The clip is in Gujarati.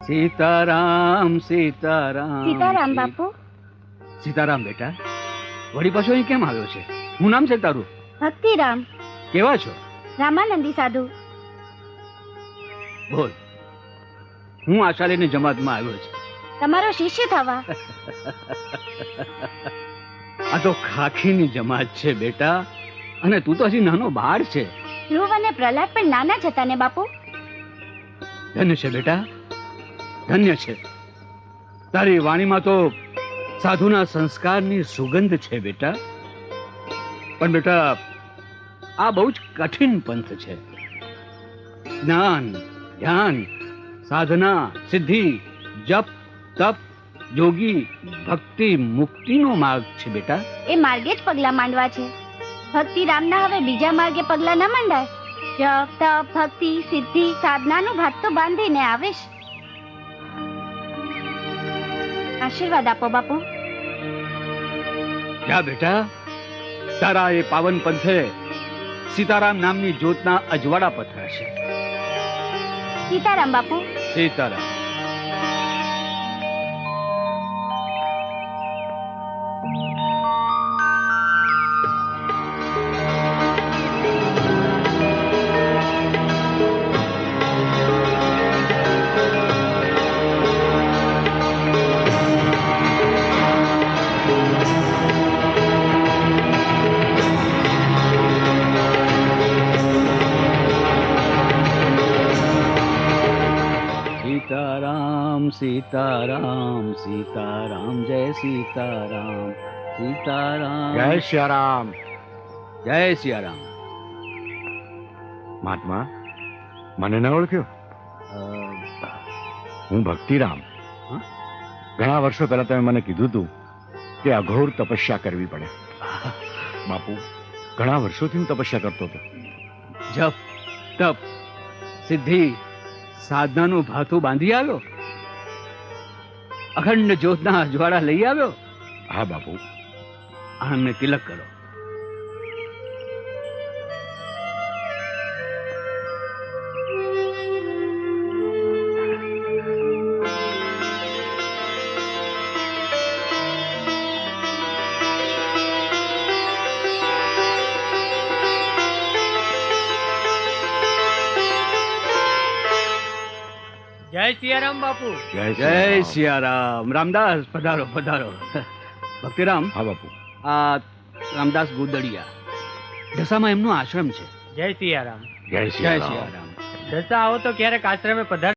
સીતારામ સીતારામ સીતારામ બાપુ. સીતારામ બેટા, વળી પાછો અહીં કેમ આવ્યો છે? શું નામ છે તારું? ભક્તિરામ. કેવા છો? રામાનંદી સાધુ. બોલ. હું આશાલીની જમાતમાં આવ્યો છું. તમારો શિષ્ય થવા. આ તો ખાખીની જમાત છે બેટા, અને તું તો હજી નાનો બાળ છે. ધ્રુવ અને પ્રહલાદ પણ નાના જ હતા ને બાપુ. ધન્ય છે બેટા, ધન્ય છે. તારી વાણીમાં તો સાધુના સંસ્કારની સુગંધ છે બેટા. પણ બેટા, આ બહુ જ કઠિન પંથ છે. જ્ઞાન, ધ્યાન, સાધના, સિદ્ધિ, જપ, તપ, યોગી, ભક્તિ, મુક્તિનો માર્ગ છે બેટા. એ માર્ગે જ પગલા માંડવા છે. ભક્તિ રામના હવે બીજા માર્ગે પગલા ન માંડાય. જપ તપ ભક્તિ સિદ્ધિ સાધનાનું ભાત તો બાંધીને આવેશ. આશીર્વાદ આપો બાપુ. જા બેટા, તારા એ પાવન પંથે સીતારામ નામની જ્યોતના અજવાળા પથરાશે. સીતારામ બાપુ. સીતારામ. સીતારામ સીતારામ સીતારામ જય સીતારામ સીતારામ જય સિયારામ. જય સિયારામ. મહાત્મા, મને ન ઓળખ્યો? હું ભક્તિરામ. હા? ઘણા વર્ષો પહેલા તમે મને કીધું હતું કે અઘોર તપસ્યા કરવી પડે. બાપુ, ઘણા વર્ષોથી હું તપસ્યા કરતો હતો. જપ તપ સિદ્ધિ સાધનાનું ભાથું બાંધી આવ્યો. અખંડ જ્યોતના અજવાળા લઈ આવ્યો. હા બાપુ. આમને તિલક કરો. જય સિયારામ બાપુ. જય સિયારામ. રામદાસ પધારો પધારો. ભક્તિરામ, હા બાપુ. આ રામદાસ ગુદડિયા, ઢસામાં એમનો આશ્રમ છે. જય સિયારામ. જય જય સિયારામ. સિયારામ. દશા આવો તો ક્યારેક આશ્રમે પધાર.